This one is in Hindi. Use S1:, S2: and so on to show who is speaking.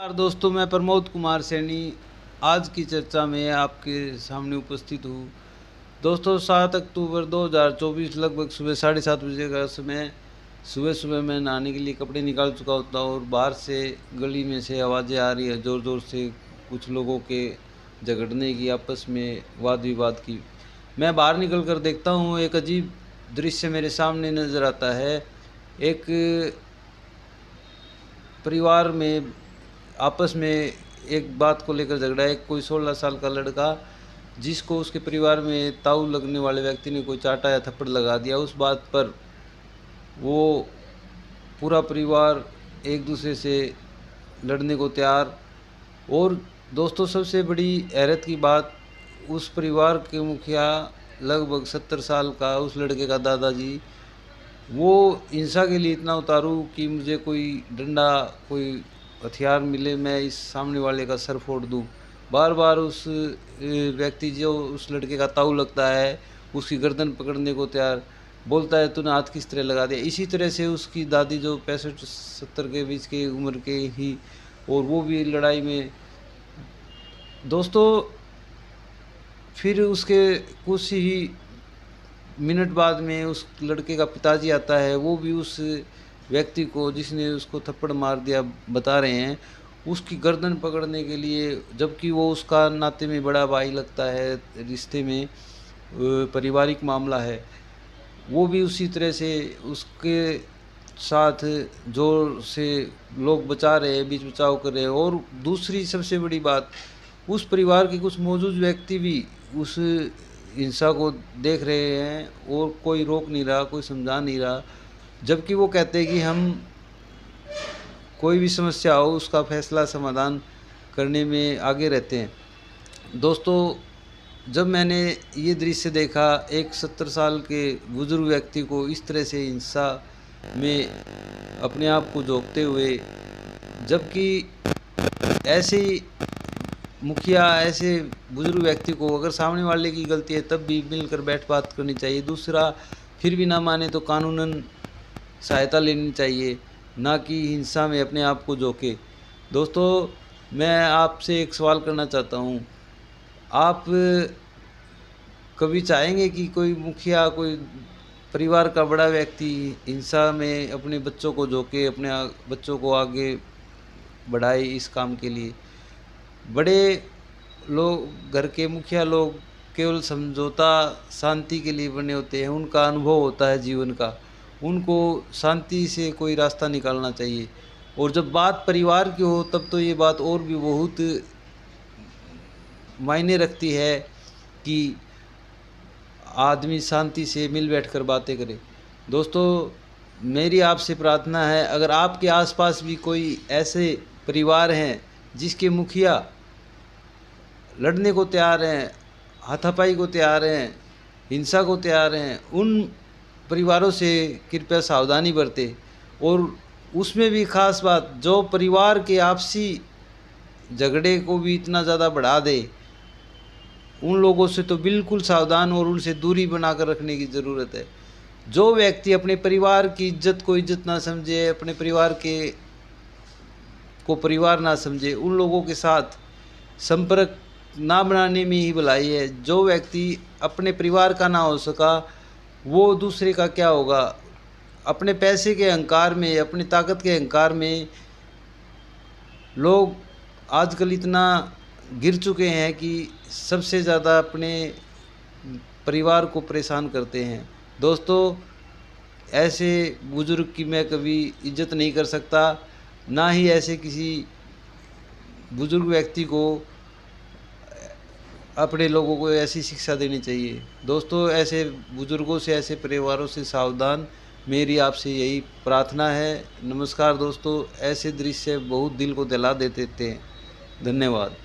S1: नमस्कार दोस्तों, मैं प्रमोद कुमार सैनी आज की चर्चा में आपके सामने उपस्थित हूँ। दोस्तों, 7 अक्टूबर 2024 लगभग सुबह 7:30 बजे का समय। सुबह सुबह मैं नहाने के लिए कपड़े निकाल चुका होता हूँ और बाहर से गली में से आवाज़ें आ रही है ज़ोर ज़ोर से, कुछ लोगों के झगड़ने की, आपस में वाद विवाद की। मैं बाहर निकल कर देखता हूँ, एक अजीब दृश्य मेरे सामने नज़र आता है। एक परिवार में आपस में एक बात को लेकर झगड़ा है। कोई 16 साल का लड़का, जिसको उसके परिवार में ताऊ लगने वाले व्यक्ति ने कोई चाटा या थप्पड़ लगा दिया, उस बात पर वो पूरा परिवार एक दूसरे से लड़ने को तैयार। और दोस्तों, सबसे बड़ी हैरत की बात, उस परिवार के मुखिया, लगभग 70 साल का उस लड़के का दादाजी, वो हिंसा के लिए इतना उतारू कि मुझे कोई डंडा, कोई हथियार मिले, मैं इस सामने वाले का सर फोड़ दूँ। बार बार उस व्यक्ति, जो उस लड़के का ताऊ लगता है, उसकी गर्दन पकड़ने को तैयार, बोलता है तूने हाथ किस तरह लगा दिया। इसी तरह से उसकी दादी, जो 65-70 के बीच की उम्र के ही, और वो भी लड़ाई में। दोस्तों, फिर उसके कुछ ही मिनट बाद में उस लड़के का पिताजी आता है। वो भी उस व्यक्ति को, जिसने उसको थप्पड़ मार दिया, बता रहे हैं, उसकी गर्दन पकड़ने के लिए, जबकि वो उसका नाते में बड़ा भाई लगता है, रिश्ते में पारिवारिक मामला है। वो भी उसी तरह से उसके साथ ज़ोर से लोग बचा रहे हैं, बीच बचाव कर रहे हैं। और दूसरी सबसे बड़ी बात, उस परिवार के कुछ मौजूद व्यक्ति भी उस हिंसा को देख रहे हैं और कोई रोक नहीं रहा, कोई समझा नहीं रहा। जबकि वो कहते हैं कि हम कोई भी समस्या हो, उसका फैसला समाधान करने में आगे रहते हैं। दोस्तों, जब मैंने ये दृश्य देखा, एक 70 साल के बुजुर्ग व्यक्ति को इस तरह से हिंसा में अपने आप को झोंकते हुए, जबकि ऐसे मुखिया, ऐसे बुजुर्ग व्यक्ति को, अगर सामने वाले की गलती है तब भी मिलकर बैठ बात करनी चाहिए। दूसरा, फिर भी ना माने तो कानूनन सहायता लेनी चाहिए, ना कि हिंसा में अपने आप को झोंके। दोस्तों, मैं आपसे एक सवाल करना चाहता हूँ, आप कभी चाहेंगे कि कोई मुखिया, कोई परिवार का बड़ा व्यक्ति हिंसा में अपने बच्चों को झोंके, अपने बच्चों को आगे बढ़ाए इस काम के लिए? बड़े लोग, घर के मुखिया लोग, केवल समझौता, शांति के लिए बने होते हैं। उनका अनुभव होता है जीवन का, उनको शांति से कोई रास्ता निकालना चाहिए। और जब बात परिवार की हो, तब तो ये बात और भी बहुत मायने रखती है कि आदमी शांति से मिल बैठकर बातें करे। दोस्तों, मेरी आपसे प्रार्थना है, अगर आपके आसपास भी कोई ऐसे परिवार हैं जिसके मुखिया लड़ने को तैयार हैं, हाथापाई को तैयार हैं, हिंसा को तैयार हैं, उन परिवारों से कृपया सावधानी बरतें। और उसमें भी ख़ास बात, जो परिवार के आपसी झगड़े को भी इतना ज़्यादा बढ़ा दे, उन लोगों से तो बिल्कुल सावधान और उनसे दूरी बनाकर रखने की ज़रूरत है। जो व्यक्ति अपने परिवार की इज्जत को इज्जत ना समझे, अपने परिवार को परिवार ना समझे, उन लोगों के साथ संपर्क ना बनाने में ही भलाई है। जो व्यक्ति अपने परिवार का ना हो सका, वो दूसरे का क्या होगा? अपने पैसे के अहंकार में, अपनी ताकत के अहंकार में लोग आजकल इतना गिर चुके हैं कि सबसे ज़्यादा अपने परिवार को परेशान करते हैं। दोस्तों, ऐसे बुज़ुर्ग की मैं कभी इज्जत नहीं कर सकता, ना ही ऐसे किसी बुज़ुर्ग व्यक्ति को, अपने लोगों को ऐसी शिक्षा देनी चाहिए। दोस्तों, ऐसे बुज़ुर्गों से, ऐसे परिवारों से सावधान, मेरी आपसे यही प्रार्थना है। नमस्कार दोस्तों, ऐसे दृश्य बहुत दिल को दहला देते हैं। धन्यवाद।